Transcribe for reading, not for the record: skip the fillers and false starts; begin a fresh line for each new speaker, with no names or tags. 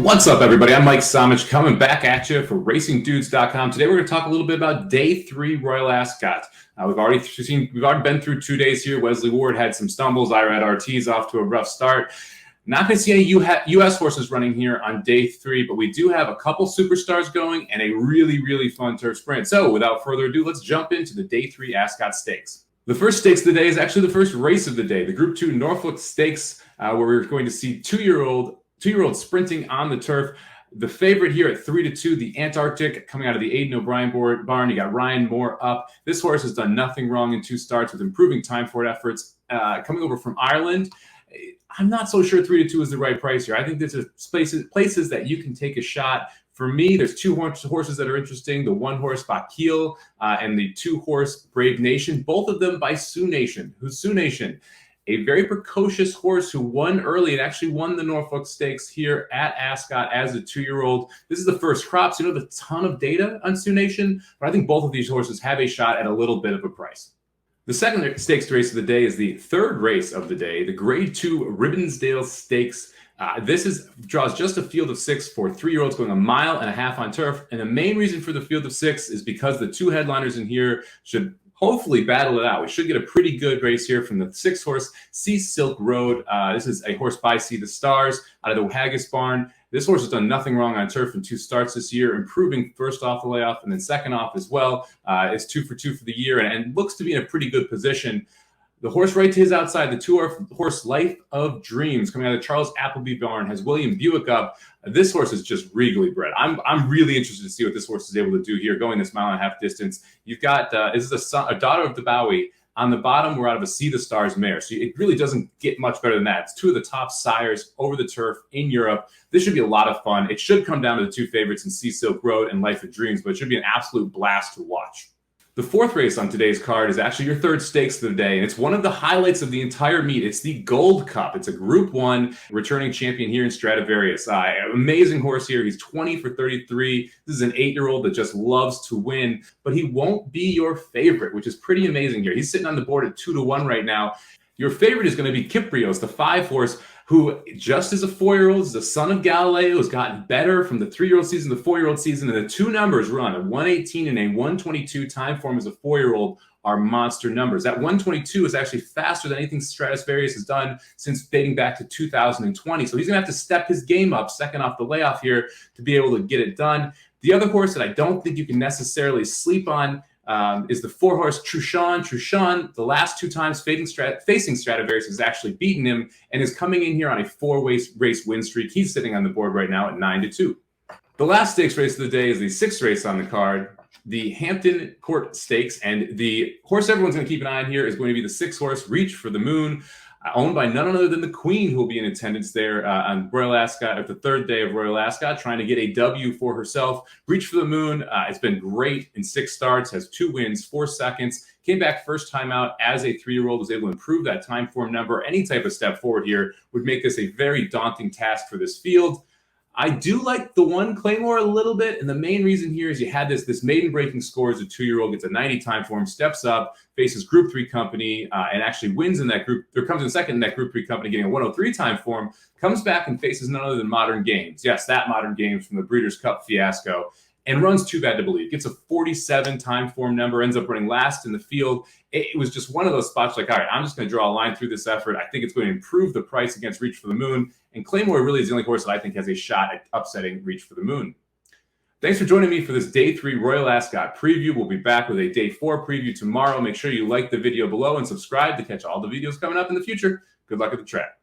What's up, everybody? I'm Mike Somich coming back at you for RacingDudes.com. Today, we're going to talk a little bit about Day 3 Royal Ascot. We've already been through 2 days here. Wesley Ward had some stumbles. Ira Ortiz off to a rough start. Not going to see any U.S. horses running here on Day 3, but we do have a couple superstars going and a really fun turf sprint. So, without further ado, let's jump into the Day 3 Ascot Stakes. The first stakes of the day is actually the first race of the day, the Group 2 Norfolk Stakes, where we're going to see two-year-old sprinting on the turf. The favorite here at 3-2, the Antarctic, coming out of the Aidan O'Brien barn. You got Ryan Moore up. This horse has done nothing wrong in 2 starts with improving time for it efforts. Coming over from Ireland, I'm not so sure 3-2 is the right price here. I think there's places that you can take a shot. For me, there's 2 horses that are interesting. The 1-horse Bakil and the 2-horse Brave Nation, both of them by Sioux Nation. Who's Sioux Nation? A very precocious horse who won early and actually won the Norfolk Stakes here at Ascot as a 2-year-old. This is the first crop, so you don't have a ton of data on Sioux Nation, but I think both of these horses have a shot at a little bit of a price. The second stakes race of the day is the third race of the day, the Grade 2 Ribblesdale Stakes. This draws just a field of 6 for 3-year-olds going 1.5 miles on turf, and the main reason for the field of 6 is because the 2 headliners in here should hopefully battle it out. We should get a pretty good race here from the 6-horse Sea Silk Road. This is a horse by Sea the Stars out of the Haggis barn. This horse has done nothing wrong on turf in 2 starts this year, improving first off the layoff and then second off as well. It's 2 for 2 for the year and looks to be in a pretty good position. The horse right to his outside, the 2-horse Life of Dreams, coming out of Charles Appleby barn, has William Buick up. This horse is just regally bred. I'm really interested to see what this horse is able to do here, going this 1.5 mile distance. You've got this is a daughter of the Bowie. On the bottom, we're out of a See the Stars mare. So it really doesn't get much better than that. It's 2 of the top sires over the turf in Europe. This should be a lot of fun. It should come down to the 2 favorites in Sea Silk Road and Life of Dreams, but it should be an absolute blast to watch. The 4th race on today's card is actually your 3rd stakes of the day, and it's one of the highlights of the entire meet. It's the Gold Cup. It's a Group 1 returning champion here in Stradivarius. Amazing horse here. He's 20 for 33. This is an 8-year-old that just loves to win, but he won't be your favorite, which is pretty amazing here. He's sitting on the board at 2-1 right now. Your favorite is going to be Kyprios, the 5-horse, who just as a 4-year-old is the son of Galileo, has gotten better from the 3-year-old season to the 4-year-old season, and the 2 numbers run, a 118 and a 122 time form as a 4-year-old, are monster numbers. That 122 is actually faster than anything Stradivarius has done since dating back to 2020. So he's going to have to step his game up, second off the layoff here, to be able to get it done. The other horse that I don't think you can necessarily sleep on is the 4-horse Truchon. Truchon, the last 2 times facing Stradivarius, has actually beaten him and is coming in here on a 4-race win streak. He's sitting on the board right now at 9-2. The last stakes race of the day is the 6th race on the card, the Hampton Court Stakes, and the horse everyone's going to keep an eye on here is going to be the 6-horse Reach for the Moon, owned by none other than the Queen, who will be in attendance there on Royal Ascot at the 3rd day of Royal Ascot, trying to get a W for herself. Reach for the Moon has been great in 6 starts, has 2 wins, 4 seconds, came back first time out as a 3-year-old, was able to improve that time form number. Any type of step forward here would make this a very daunting task for this field. I do like the 1 Claymore a little bit, and the main reason here is you had this maiden breaking score as a 2-year-old, gets a 90 time form, steps up, faces Group 3 company, and actually wins in that group, or comes in second in that Group 3 company, getting a 103 time form, comes back and faces none other than Modern Games. Yes, that Modern Games from the Breeders' Cup fiasco, and runs Too Bad to Believe. Gets a 47 time form number, ends up running last in the field. It was just one of those spots like, all right, I'm just going to draw a line through this effort. I think it's going to improve the price against Reach for the Moon. And Claymore really is the only horse that I think has a shot at upsetting Reach for the Moon. Thanks for joining me for this Day 3 Royal Ascot preview. We'll be back with a Day 4 preview tomorrow. Make sure you like the video below and subscribe to catch all the videos coming up in the future. Good luck at the track.